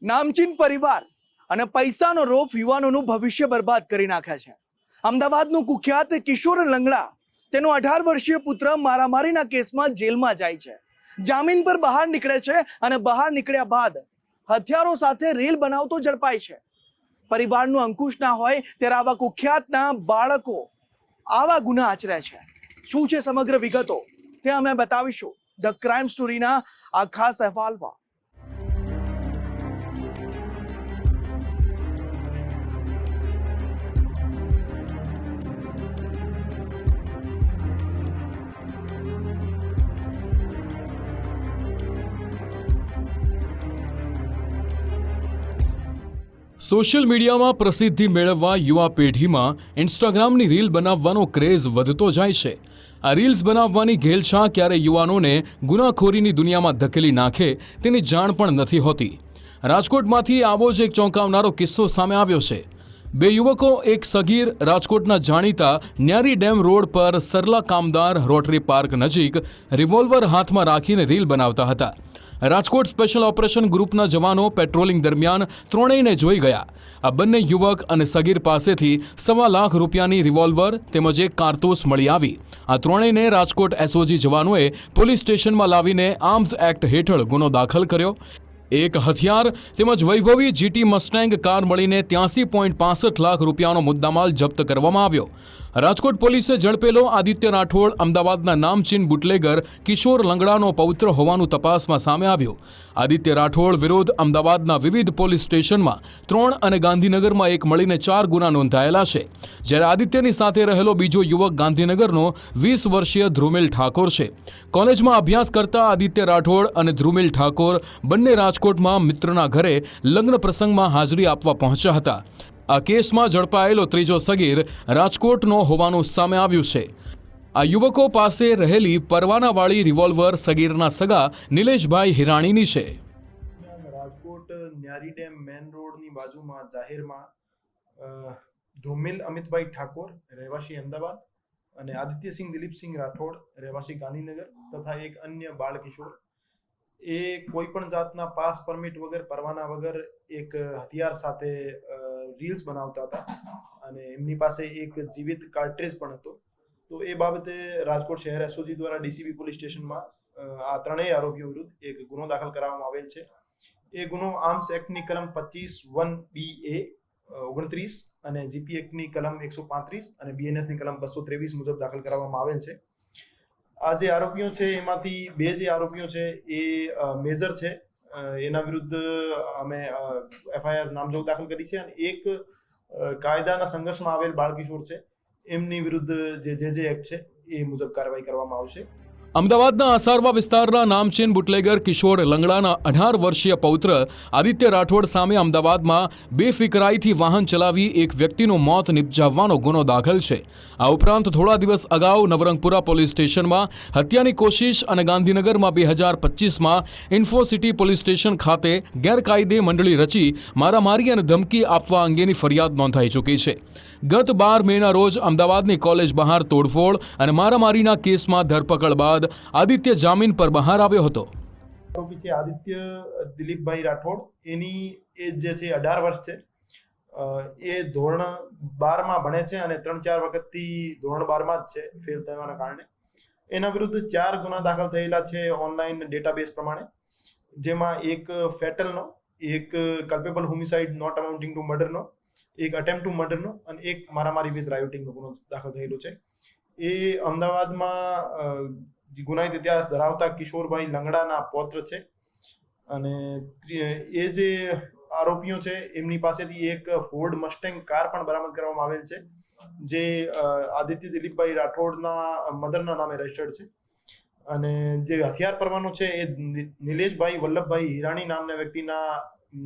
નામચીન પરિવાર અને પૈસાનો રોફ યુવાનોનું ભવિષ્ય બરબાદ કરી નાખે છે। અમદાવાદનું કુખ્યાત કિશોર લંગડા તેનો 18 વર્ષીય પુત્ર મારામારીના કેસમાં જેલમાં જાય છે। જામીન પર બહાર નીકળે છે અને બહાર નીકળ્યા બાદ હથિયારો સાથે રીલ બનાવતો ઝડપાય છે। પરિવારનું અંકુશ ના હોય ત્યારે આવા કુખ્યાતના બાળકો આવા ગુના આચરે છે। શું છે સમગ્ર વિગતો તે અમે બતાવીશું ધ ક્રાઇમ સ્ટોરીના આ ખાસ અહેવાલમાં। સોશિયલ મીડિયામાં પ્રસિદ્ધિ મેળવવા યુવા પેઢીમાં ઇન્સ્ટાગ્રામની રીલ બનાવવાનો ક્રેઝ વધતો જાય છે। આ રીલ્સ બનાવવાની ઘેલછા ક્યારે યુવાનોને ગુનાખોરીની દુનિયામાં ધકેલી નાખે તેની જાણ પણ નથી હોતી। રાજકોટમાંથી આવો જ એક ચોંકાવનારો કિસ્સો સામે આવ્યો છે। બે યુવકો એક સગીર રાજકોટના જાણીતા ન્યારી ડેમ રોડ પર સરલા કામદાર રોટરી પાર્ક નજીક રિવોલ્વર હાથમાં રાખીને રીલ બનાવતા હતા। રાજકોટ સ્પેશિયલ ઓપરેશન ગ્રુપના જવાનો પેટ્રોલિંગ દરમિયાન ત્રણેયને જોઈ ગયા। આ બંને યુવક અને સગીર પાસેથી ₹1.25 લાખની રિવોલ્વર તેમજ એક કારતૂસ મળી આવી। આ ત્રણેયને રાજકોટ એસઓજી જવાનોએ પોલીસ સ્ટેશનમાં લાવીને આર્મ્સ એક્ટ હેઠળ ગુનો દાખલ કર્યો। એક હથિયાર તેમજ વૈભવી જીટી મસ્ટેંગ કાર મળીને ₹83.65 લાખનો મુદ્દામાલ જપ્ત કરવામાં આવ્યો। રાજકોટ પોલીસે ઝડપેલો આદિત્ય રાઠોડ અમદાવાદના નામચીન બુટલેગર કિશોર લંગડાનો પૌત્ર હોવાનું તપાસમાં સામે આવ્યું। આદિત્ય રાઠોડ વિરુદ્ધ અમદાવાદના વિવિધ પોલીસ સ્ટેશનમાં 3 અને ગાંધીનગરમાં એક મળીને 4 ગુના નોંધાયેલા છે। જ્યારે આદિત્યની સાથે રહેલો બીજો યુવક ગાંધીનગરનો 20 વર્ષીય ધ્રુમિલ ઠાકોર છે। કોલેજમાં અભ્યાસ કરતા આદિત્ય રાઠોડ અને ધ્રુમિલ ઠાકોર બંને રાજકોટમાં મિત્રના ઘરે લગ્ન પ્રસંગમાં હાજરી આપવા પહોંચ્યા હતા। આ કેસમાં ઝડપાયેલો ત્રીજો સગીર રાજકોટનો હોવાનું સામે આવ્યું છે। આ યુવકો પાસે રહેલી પરવાનાવાળી રિવોલ્વર સગીરના સગા નિલેશભાઈ હિરાણીની છે। રાજકોટ ન્યારી ડેમ મેન રોડની બાજુમાં જાહેરમાં ધુમિલ અમિતભાઈ ઠાકોર રહેવાસી અમદાવાદ અને આદિત્યસિંહ દિલીપસિંહ રાઠોડ રહેવાસી ગાંધીનગર તથા એક અન્ય બાળ કિશોર એ કોઈ પણ જાતના પાસ પરમિટ વગર પરવાના વગર એક હથિયાર સાથે રીલ્સ બનાવતા હતા અને એમની પાસે એક જીવિત કાર્ટ્રેજ પણ હતો। તો એ બાબતે રાજકોટ શહેર એસઓજી દ્વારા ડીસીબી પોલીસ સ્ટેશનમાં આ ત્રણેય આરોપીઓ વિરુદ્ધ એક ગુનો દાખલ કરવામાં આવેલ છે। એ ગુનો આર્મ્સ એક્ટની કલમ 25(1)(b)(a) 29 અને જીપી એક્ટની કલમ 135 અને બીએનએસની કલમ 223 મુજબ દાખલ કરવામાં આવેલ છે। આ જે આરોપીઓ છે એમાંથી બે જે આરોપીઓ છે એ મેજર છે, એના વિરુદ્ધ અમે એફઆઈઆર નામજોગ દાખલ કરી છે અને એક કાયદાના સંઘર્ષમાં આવેલ બાળકિશોર છે એમની વિરુદ્ધ જે એક્ટ છે એ મુજબ કાર્યવાહી કરવામાં આવશે। અમદાવાદના આસારવા વિસ્તારના નામચીન બુટલેગર કિશોર લંગડાના 18 વર્ષીય પૌત્ર આદિત્ય રાઠોડ સામે અમદાવાદમાં બેફિકરાઈથી વાહન ચલાવી એક વ્યક્તિનું મોત નિપજાવવાનો ગુનો દાખલ છે। આ ઉપરાંત થોડા દિવસ અગાઉ નવરંગપુરા પોલીસ સ્ટેશનમાં હત્યાની કોશિશ અને ગાંધીનગરમાં 2025માં ઇન્ફોસિટી પોલીસ સ્ટેશન ખાતે ગેરકાયદે મંડળી રચી મારામારી અને ધમકી આપવા અંગેની ફરિયાદ નોંધાઈ ચૂકી છે। ગત 12 મેના રોજ અમદાવાદની કોલેજ બહાર તોડફોડ અને મારામારીના કેસમાં ધરપકડ બાદ આદિત્ય જામીન પર બહાર આવ્યો હતો। આરોપી છે આદિત્ય દિલીપભાઈ રાઠોડ, એની એજ જે છે 18 વર્ષ છે। એ ધોરણ 12માં ભણે છે અને 3-4 વખતથી ધોરણ 12માં જ છે ફેલ થવાના કારણે। એના વિરુદ્ધ 4 ગુના દાખલ થયેલા છે ઓનલાઈન ડેટાબેઝ પ્રમાણે, જેમાં એક ફેટલનો, એક કલ્પેબલ હોમિસાઇડ નોટ અમાઉન્ટિંગ ટુ મર્ડરનો, એક અટેમ્પ્ટ ટુ મર્ડરનો અને એક મારામારી વિથ રાયોટિંગનો ગુનો દાખલ થયેલો છે। એ અમદાવાદમાં ગુનાહિત ઇતિહાસ ધરાવતા કિશોરભાઈ લંગડાના પૌત્ર છે અને એ જે આરોપીઓ છે એમની પાસેથી એક ફોર્ડ મસ્ટેંગ કાર પણ બરામદ કરવામાં આવેલ છે, જે આદિત્ય દિલીપભાઈ રાઠોડના મધરના નામે રજિસ્ટર્ડ છે અને જે હથિયાર પરવાનો છે એ નિલેશભાઈ વલ્લભભાઈ હિરાણી નામના વ્યક્તિના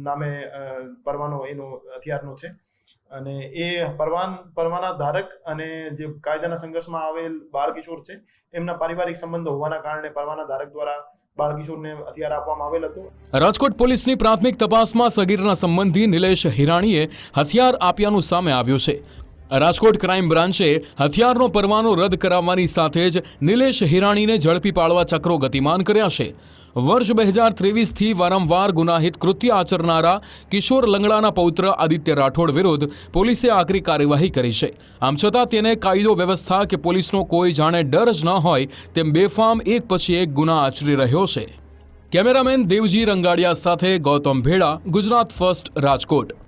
નામે પરવાનો એનો હથિયારનો છે અને એ પરવાના ધારક અને જે કાયદાના સંઘર્ષમાં આવેલ બાળકિશોર છે એમના પારિવારિક સંબંધો હોવાના કારણે પરવાના ધારક દ્વારા બાળકિશોરને હથિયાર આપવામાં આવેલ હતો। રાજકોટ પોલીસની પ્રાથમિક તપાસમાં સગીરના સંબંધી નિલેશ હિરાણીએ હથિયાર આપ્યાનું સામે આવ્યું છે। રાજકોટ ક્રાઇમ બ્રાન્ચે હથિયારનો પરવાનો રદ કરાવવાની સાથે જ નિલેશ હિરાણીને ઝડપી પાડવા ચક્રો ગતિમાન કર્યા છે. વર્ષ 2023થી વારંવાર ગુનાહિત કૃત્ય આચરનારા કિશોર લંગડાના પૌત્ર આદિત્ય રાઠોડ વિરુદ્ધ પોલીસે આકરી કાર્યવાહી કરી છે. આમ છતાં તેને કાયદો વ્યવસ્થા કે પોલીસનો કોઈ જાણે ડર જ ન હોય તેમ બેફામ એક પછી એક ગુના આચરી રહ્યો છે. કેમેરામેન દેવજી રંગાડિયા સાથે ગૌતમ ભેડા, ગુજરાત ફર્સ્ટ, રાજકોટ.